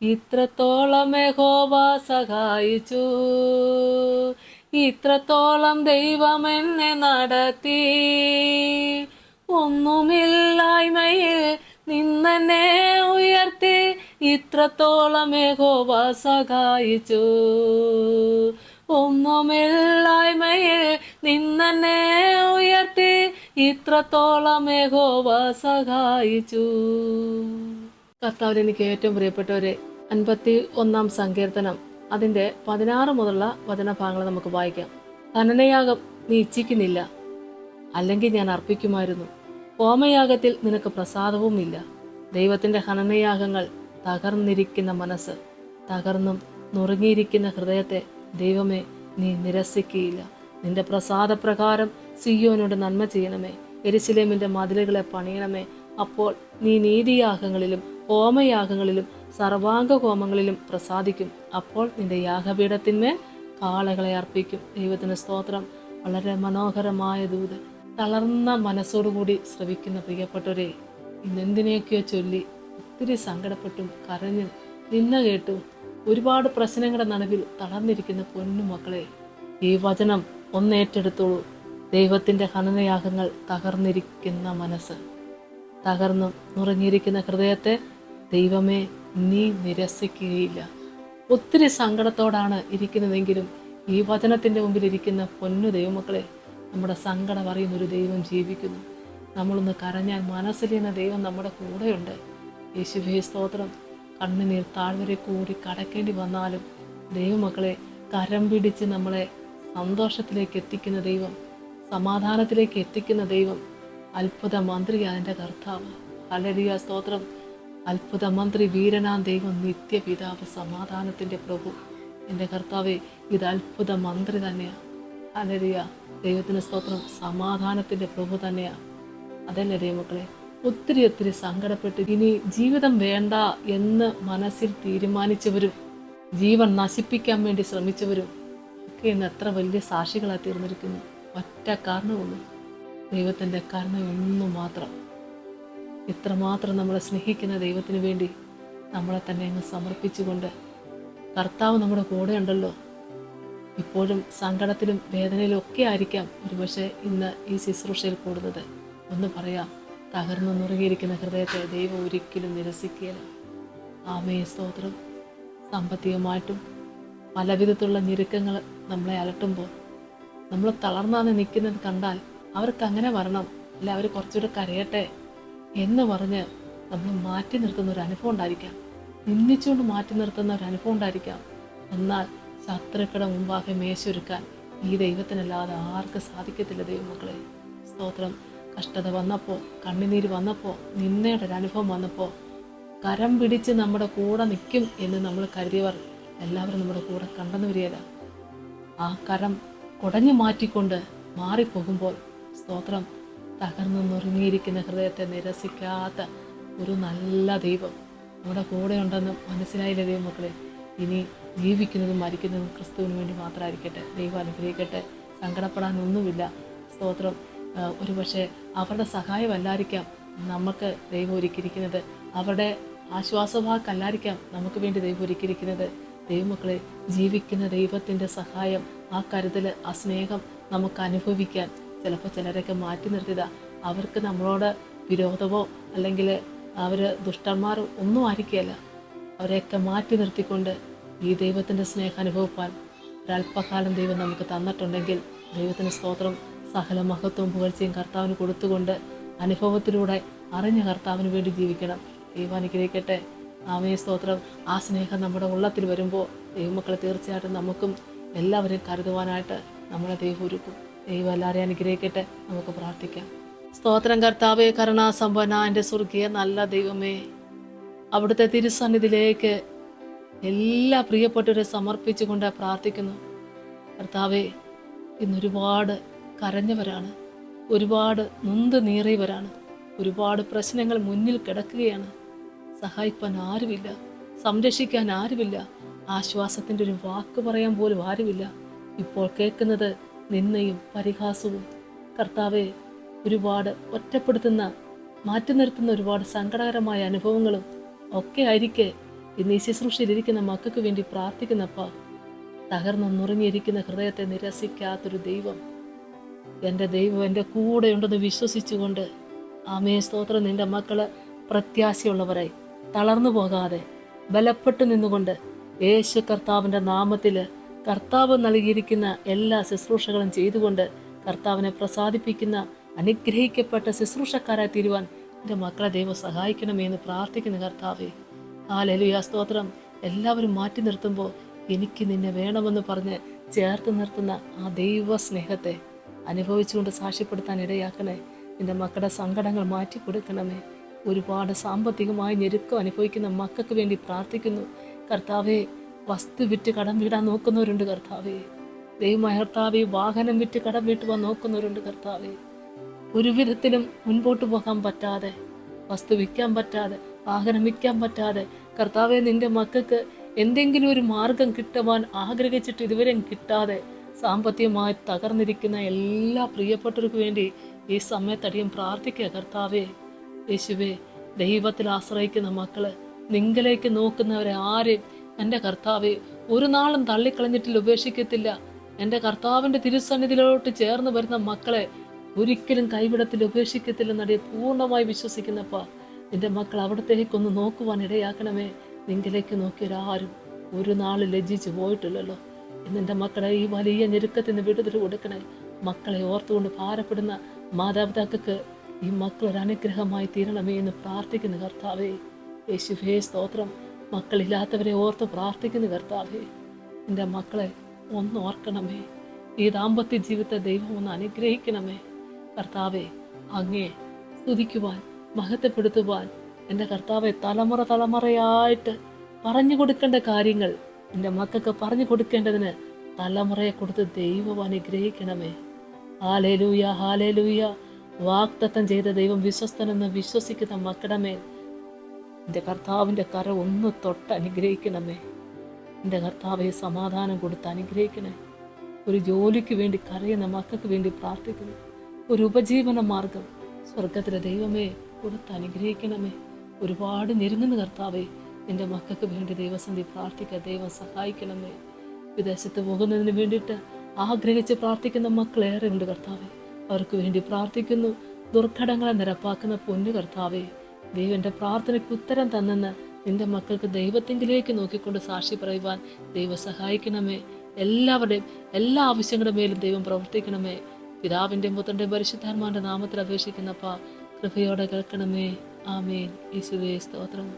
ഇത്രത്തോളം യഹോവ സഹായിച്ചു, ഇത്രത്തോളം ദൈവം എന്നെ നടത്തി. ഒന്നുമില്ലായ്മയിൽ നിന്നെന്നെ ഉയർത്തി, ഇത്രത്തോളം യഹോവ സഹായിച്ചു. ഒന്നുമില്ലായ്മയിൽ നിന്നെന്നെ ഉയർത്തി, ഇത്രത്തോളം യഹോവ സഹായിച്ചു. കർത്താവിൽ എനിക്ക് ഏറ്റവും പ്രിയപ്പെട്ടവരെ, 51 സങ്കീർത്തനം അതിൻ്റെ 16 മുതലുള്ള വചനഭാഗങ്ങൾ നമുക്ക് വായിക്കാം. ഹനനയാഗം നീ ഇച്ഛിക്കുന്നില്ല, അല്ലെങ്കിൽ ഞാൻ അർപ്പിക്കുമായിരുന്നു. ഹോമയാഗത്തിൽ നിനക്ക് പ്രസാദവുമില്ല. ദൈവത്തിൻ്റെ ഹനനയാഗങ്ങൾ തകർന്നിരിക്കുന്ന മനസ്സ്, തകർന്നും നുറുങ്ങിയിരിക്കുന്ന ഹൃദയത്തെ ദൈവമേ നീ നിരസിക്കുകയില്ല. നിന്റെ പ്രസാദപ്രകാരം സിയോനോട് നന്മ ചെയ്യണമേ, യെരുശലേമിന്റെ മതിലുകളെ പണിയണമേ. അപ്പോൾ നീ നീതിയാഗങ്ങളിലും ഹോമയാഗങ്ങളിലും സർവാംഗ ഹോമങ്ങളിലും പ്രസാദിക്കും. അപ്പോൾ നിന്റെ യാഗപീഠത്തിന്മേൽ കാളകളെ അർപ്പിക്കും. ദൈവത്തിന് സ്തോത്രം. വളരെ മനോഹരമായ ദൂത്. തളർന്ന മനസ്സോടുകൂടി ശ്രവിക്കുന്ന പ്രിയപ്പെട്ടവരെ, ഇന്നെന്തിനെയൊക്കെയോ ചൊല്ലി ഒത്തിരി സങ്കടപ്പെട്ടും കരഞ്ഞും നിന്ന കേട്ടും ഒരുപാട് പ്രശ്നങ്ങളുടെ നടുവിൽ തളർന്നിരിക്കുന്ന പൊന്നു മക്കളെ, ഈ വചനം ഒന്നേറ്റെടുത്തോളൂ. ദൈവത്തിൻ്റെ ഹനനയാഗങ്ങൾ തകർന്നിരിക്കുന്ന മനസ്സ്, തകർന്നും നുറങ്ങിയിരിക്കുന്ന ഹൃദയത്തെ ദൈവമേ നീ നിരസിക്കുകയില്ല. ഒത്തിരി സങ്കടത്തോടാണ് ഇരിക്കുന്നതെങ്കിലും ഈ വചനത്തിൻ്റെ മുമ്പിൽ ഇരിക്കുന്ന പൊന്നു ദൈവമക്കളെ, നമ്മുടെ സങ്കടം അറിയുന്നൊരു ദൈവം ജീവിക്കുന്നു. നമ്മളൊന്ന് കരഞ്ഞാൽ മനസ്സിലിരുന്ന ദൈവം നമ്മുടെ കൂടെയുണ്ട്. യേശുവേ സ്തോത്രം. കണ്ണുനീർ താഴ്വരെ കൂടി കടക്കേണ്ടി വന്നാലും ദൈവമക്കളെ കരം പിടിച്ച് നമ്മളെ സന്തോഷത്തിലേക്ക് എത്തിക്കുന്ന ദൈവം, സമാധാനത്തിലേക്ക് എത്തിക്കുന്ന ദൈവം, അത്ഭുത മന്ത്രിയായ എൻ്റെ കർത്താവ്. ഹല്ലേലൂയ സ്തോത്രം. അത്ഭുത മന്ത്രി, വീരനാം ദൈവം, നിത്യപിതാവ്, സമാധാനത്തിൻ്റെ പ്രഭു. എൻ്റെ കർത്താവെ, ഇത് അത്ഭുത മന്ത്രി തന്നെയാണ്. ഹല്ലേലൂയ. ദൈവത്തിന് സ്തോത്രം. സമാധാനത്തിൻ്റെ പ്രഭു തന്നെയാണ്. അതല്ലേ ദൈവമക്കളെ, ഒത്തിരി സങ്കടപ്പെട്ട് ഇനി ജീവിതം വേണ്ട എന്ന് മനസ്സിൽ തീരുമാനിച്ചവരും ജീവൻ നശിപ്പിക്കാൻ വേണ്ടി ശ്രമിച്ചവരും ഒക്കെ ഇന്ന് എത്ര വലിയ സാക്ഷികളായി തീർന്നിരിക്കുന്നു. ഒറ്റ കാരണമുള്ളൂ, ദൈവത്തിൻ്റെ കരുണ ഒന്നു മാത്രം. ഇത്രമാത്രം നമ്മളെ സ്നേഹിക്കുന്ന ദൈവത്തിന് വേണ്ടി നമ്മളെ തന്നെ അങ്ങ് സമർപ്പിച്ചുകൊണ്ട്, കർത്താവ് നമ്മുടെ കൂടെ ഉണ്ടല്ലോ. ഇപ്പോഴും സങ്കടത്തിലും വേദനയിലും ഒക്കെ ആയിരിക്കാം ഒരുപക്ഷെ ഇന്ന് ഈ ശുശ്രൂഷയിൽ കൂടുന്നത്. ഒന്ന് പറയാം, തകർന്നു നുറുകിയിരിക്കുന്ന ഹൃദയത്തെ ദൈവം ഒരിക്കലും നിരസിക്കുകയില്ല. ആമേൻ സ്തോത്രം. സാമ്പത്തികമായിട്ടും പലവിധത്തിലുള്ള ഞെരുക്കങ്ങൾ നമ്മളെ അലട്ടുമ്പോൾ നമ്മൾ തളർന്നാന്ന് നിൽക്കുന്നത് കണ്ടാൽ അവർക്ക് അങ്ങനെ വരണം, അല്ലെ അവർ കുറച്ചുകൂടെ കരയട്ടെ എന്ന് പറഞ്ഞ് നമ്മൾ മാറ്റി നിർത്തുന്ന ഒരു അനുഭവം ഉണ്ടായിരിക്കാം, നിന്ദിച്ചുകൊണ്ട് മാറ്റി നിർത്തുന്ന ഒരു അനുഭവം ഉണ്ടായിരിക്കാം. എന്നാൽ ശത്രുക്കളുടെ മുമ്പാകെ മേശൊരുക്കാൻ ഈ ദൈവത്തിനല്ലാതെ ആർക്ക് സാധിക്കത്തില്ല ദൈവമക്കളെ. സ്തോത്രം. കഷ്ടത വന്നപ്പോൾ, കണ്ണുനീര് വന്നപ്പോൾ, നിന്നയുടെ ഒരു അനുഭവം വന്നപ്പോൾ കരം പിടിച്ച് നമ്മുടെ കൂടെ നിൽക്കും എന്ന് നമ്മൾ കരുതിയവർ എല്ലാവരും നമ്മുടെ കൂടെ കണ്ടെന്ന് വരികയില്ല. ആ കരം കുടഞ്ഞു മാറ്റിക്കൊണ്ട് മാറിപ്പോകുമ്പോൾ സ്തോത്രം, തകർന്നു നുറുങ്ങിയിരിക്കുന്ന ഹൃദയത്തെ നിരസിക്കാത്ത ഒരു നല്ല ദൈവം നമ്മുടെ കൂടെ ഉണ്ടെന്ന് മനസ്സിലായില്ലേ ദൈവമക്കളെ. ഇനി ജീവിക്കുന്നതും മരിക്കുന്നതും ക്രിസ്തുവിന് വേണ്ടി മാത്രമായിരിക്കട്ടെ. ദൈവം അനുഗ്രഹിക്കട്ടെ. സങ്കടപ്പെടാനൊന്നുമില്ല. സ്തോത്രം. ഒരുപക്ഷെ അവരുടെ സഹായമല്ലായിരിക്കാം നമുക്ക് ദൈവം ഒരുക്കിയിരിക്കുന്നത്, അവരുടെ ആശ്വാസവാക്കല്ലായിരിക്കാം നമുക്ക് വേണ്ടി ദൈവം ഒരുക്കിയിരിക്കുന്നത്. ദൈവമക്കളെ, ജീവിക്കുന്ന ദൈവത്തിൻ്റെ സഹായം, ആ കരുതൽ, ആ സ്നേഹം നമുക്ക് അനുഭവിക്കാൻ ചിലപ്പോൾ ചിലരൊക്കെ മാറ്റി നിർത്തിയതാ. അവർക്ക് നമ്മളോട് വിരോധമോ അല്ലെങ്കിൽ അവർ ദുഷ്ടന്മാരോ ഒന്നും ആയിരിക്കുകയല്ല. അവരെയൊക്കെ മാറ്റി നിർത്തിക്കൊണ്ട് ഈ ദൈവത്തിൻ്റെ സ്നേഹം അനുഭവിപ്പാൻ ഒരല്പകാലം ദൈവം നമുക്ക് തന്നിട്ടുണ്ടെങ്കിൽ ദൈവത്തിന് സ്തോത്രം. സകല മഹത്വവും പുകഴ്ചയും കർത്താവിന് കൊടുത്തുകൊണ്ട് അനുഭവത്തിലൂടെ അറിഞ്ഞ കർത്താവിന് വേണ്ടി ജീവിക്കണം. ദൈവം അനുഗ്രഹിക്കട്ടെ. ആമേ സ്തോത്രം. ആ സ്നേഹം നമ്മുടെ ഉള്ളത്തിൽ വരുമ്പോൾ ദൈവമക്കളെ തീർച്ചയായിട്ടും നമുക്കും എല്ലാവരെയും കരുതുവാനായിട്ട് നമ്മളെ ദൈവം ഒരുക്കും. ദൈവം എല്ലാവരെയും അനുഗ്രഹിക്കട്ടെ. നമുക്ക് പ്രാർത്ഥിക്കാം. സ്തോത്രം കർത്താവേ, കരുണാസമ്പന്ന എൻ്റെ സ്വർഗീയ നല്ല ദൈവമേ, അവിടുത്തെ തിരുസന്നിധിയിലേക്ക് എല്ലാ പ്രിയപ്പെട്ടവരെ സമർപ്പിച്ചുകൊണ്ട് പ്രാർത്ഥിക്കുന്നു. കർത്താവേ, ഇന്നൊരുപാട് കരഞ്ഞവരാണ്, ഒരുപാട് നൊന്ത് നീറിയവരാണ്, ഒരുപാട് പ്രശ്നങ്ങൾ മുന്നിൽ കിടക്കുകയാണ്. സഹായിപ്പാൻ ആരുമില്ല, സംരക്ഷിക്കാൻ ആരുമില്ല, ആശ്വാസത്തിൻ്റെ ഒരു വാക്ക് പറയാൻ പോലും ആരുമില്ല. ഇപ്പോൾ കേൾക്കുന്നത് നിന്നയും പരിഹാസവും. കർത്താവെ, ഒരുപാട് ഒറ്റപ്പെടുത്തുന്ന, മാറ്റി നിർത്തുന്ന ഒരുപാട് സങ്കടകരമായ അനുഭവങ്ങളും ഒക്കെ ആയിരിക്കെ ഇന്ന് ഈ ശുശ്രൂഷയിലിരിക്കുന്ന മക്കൾക്ക് വേണ്ടി പ്രാർത്ഥിക്കുന്നപ്പ, തകർന്നു നുറുങ്ങിയിരിക്കുന്ന ഹൃദയത്തെ നിരസിക്കാത്തൊരു ദൈവം, എൻ്റെ ദൈവം എൻ്റെ കൂടെ ഉണ്ടെന്ന് വിശ്വസിച്ചുകൊണ്ട്, ആമേ സ്തോത്രം, നിന്റെ മക്കള് പ്രത്യാശയുള്ളവരായി തളർന്നു പോകാതെ ബലപ്പെട്ടു നിന്നുകൊണ്ട് യേശു കർത്താവിൻ്റെ നാമത്തിൽ കർത്താവ് നൽകിയിരിക്കുന്ന എല്ലാ ശുശ്രൂഷകളും ചെയ്തുകൊണ്ട് കർത്താവിനെ പ്രസാദിപ്പിക്കുന്ന അനുഗ്രഹിക്കപ്പെട്ട ശുശ്രൂഷക്കാരായി തീരുവാൻ എൻ്റെ മക്കളെ ദൈവം സഹായിക്കണമേ എന്ന് പ്രാർത്ഥിക്കുന്ന കർത്താവേ. ഹല്ലേലൂയ സ്തോത്രം. എല്ലാവരും മാറ്റി നിർത്തുമ്പോൾ എനിക്ക് നിന്നെ വേണമെന്ന് പറഞ്ഞ് ചേർത്ത് നിർത്തുന്ന ആ ദൈവ സ്നേഹത്തെ അനുഭവിച്ചുകൊണ്ട് സാക്ഷ്യപ്പെടുത്താൻ ഇടയാക്കണേ. നിന്റെ മക്കളുടെ സങ്കടങ്ങൾ മാറ്റി കൊടുക്കണമേ. ഒരുപാട് സാമ്പത്തികമായി ഞെരുക്കം അനുഭവിക്കുന്ന മക്കൾക്ക് വേണ്ടി പ്രാർത്ഥിക്കുന്നു കർത്താവേ. വസ്തു വിറ്റ് കടം വീടാൻ നോക്കുന്നവരുണ്ട് കർത്താവേ. ദൈവമായ കർത്താവേ, വാഹനം വിറ്റ് കടം വീട്ടുവാൻ നോക്കുന്നവരുണ്ട് കർത്താവേ. ഒരു വിധത്തിലും മുൻപോട്ട് പോകാൻ പറ്റാതെ, വസ്തു വിൽക്കാൻ പറ്റാതെ, വാഹനം വിൽക്കാൻ പറ്റാതെ കർത്താവെ, നിന്റെ മക്കൾക്ക് എന്തെങ്കിലും ഒരു മാർഗം കിട്ടുവാൻ ആഗ്രഹിച്ചിട്ട് ഇതുവരെയും കിട്ടാതെ സാമ്പത്തികമായി തകർന്നിരിക്കുന്ന എല്ലാ പ്രിയപ്പെട്ടവർക്ക് വേണ്ടി ഈ സമയത്തടിയും പ്രാർത്ഥിക്കുക കർത്താവേ. യേശുവേ, ദൈവത്തിൽ ആശ്രയിക്കുന്ന മക്കള്, നിങ്കലേക്ക് നോക്കുന്നവരെ ആരെയും എൻ്റെ കർത്താവെ ഒരു നാളും തള്ളിക്കളഞ്ഞിട്ടില്ല, ഉപേക്ഷിക്കത്തില്ല. എൻ്റെ കർത്താവിൻ്റെ തിരുസന്നിധിയിലോട്ട് ചേർന്ന് വരുന്ന മക്കളെ ഒരിക്കലും കൈവിടത്തിൽ ഉപേക്ഷിക്കത്തില്ലെന്നടിയെ പൂർണ്ണമായി വിശ്വസിക്കുന്നപ്പ, നിന്റെ മക്കൾ അവിടത്തേക്കൊന്ന് നോക്കുവാൻ ഇടയാക്കണമേ. നിങ്കിലേക്ക് നോക്കിയൊരാരും ഒരു നാൾ ലജ്ജിച്ച് പോയിട്ടില്ലല്ലോ. എന്നെ മക്കളെ ഈ വലിയ ഞെരുക്കത്തിന് വിടുതൽ കൊടുക്കണേ. മക്കളെ ഓർത്തുകൊണ്ട് ഭാരപ്പെടുന്ന മാതാപിതാക്കൾക്ക് ഈ മക്കൾ ഒരു അനുഗ്രഹമായി തീരണമേ എന്ന് പ്രാർത്ഥിക്കുന്ന കർത്താവേ. യേശുവേ സ്തോത്രം. മക്കളില്ലാത്തവരെ ഓർത്ത് പ്രാർത്ഥിക്കുന്ന കർത്താവേ. എൻ്റെ മക്കളെ ഒന്ന് ഓർക്കണമേ. ഈ ദാമ്പത്യ ജീവിതത്തെ ദൈവം ഒന്ന് അനുഗ്രഹിക്കണമേ കർത്താവേ. അങ്ങേ സ്തുതിക്കുവാൻ, മഹത്വപ്പെടുത്തുവാൻ എൻ്റെ കർത്താവെ തലമുറ തലമുറയായിട്ട് പറഞ്ഞു കൊടുക്കേണ്ട കാര്യങ്ങൾ എൻ്റെ മക്കൾക്ക് പറഞ്ഞു കൊടുക്കേണ്ടതിന് തലമുറയെ കൊടുത്ത് ദൈവം അനുഗ്രഹിക്കണമേ. Hallelujah, hallelujah. വാഗ്ദത്തം ചെയ്ത ദൈവം വിശ്വസ്തനെന്ന് വിശ്വസിക്കുന്ന മക്കളുടെ മേൽ എൻ്റെ കർത്താവിൻ്റെ കര ഒന്ന് തൊട്ട് അനുഗ്രഹിക്കണമേ. എൻ്റെ കർത്താവെ സമാധാനം കൊടുത്ത് അനുഗ്രഹിക്കണേ. ഒരു ജോലിക്ക് വേണ്ടി കരയുന്ന മക്കൾക്ക് വേണ്ടി പ്രാർത്ഥിക്കുന്നു. ഒരു ഉപജീവന മാർഗം സ്വർഗത്തിലെ ദൈവമേ കൊടുത്ത് അനുഗ്രഹിക്കണമേ. ഒരുപാട് ഞെരുങ്ങുന്ന കർത്താവേ, എൻ്റെ മക്കൾക്ക് വേണ്ടി ദൈവസന്ധി പ്രാർത്ഥിക്കുക. ദൈവം സഹായിക്കണമേ. വിദേശത്ത് പോകുന്നതിന് വേണ്ടിയിട്ട് ആഗ്രഹിച്ച് പ്രാർത്ഥിക്കുന്ന മക്കളേറെ ഉണ്ട് കർത്താവേ. അവർക്ക് വേണ്ടി പ്രാർത്ഥിക്കുന്നു. ദുർഘടങ്ങളെ നിരപ്പാക്കുന്ന പൊന്നു കർത്താവേ, ദൈവന്റെ പ്രാർത്ഥനയ്ക്ക് ഉത്തരം തന്നെന്ന് നിന്റെ മക്കൾക്ക് ദൈവത്തിങ്കിലേക്ക് നോക്കിക്കൊണ്ട് സാക്ഷി പറയുവാൻ ദൈവം സഹായിക്കണമേ. എല്ലാവരുടെയും എല്ലാ ആവശ്യങ്ങളുടെ മേലും ദൈവം പ്രവർത്തിക്കണമേ. പിതാവിൻ്റെ പുത്രൻ്റെ പരിശുദ്ധാത്മാവിന്റെ നാമത്തിൽ അപേക്ഷിക്കുന്നപ്പ കൃപയോടെ കേൾക്കണമേ. ആമേൻ. യേശുവേ സ്തോത്രം.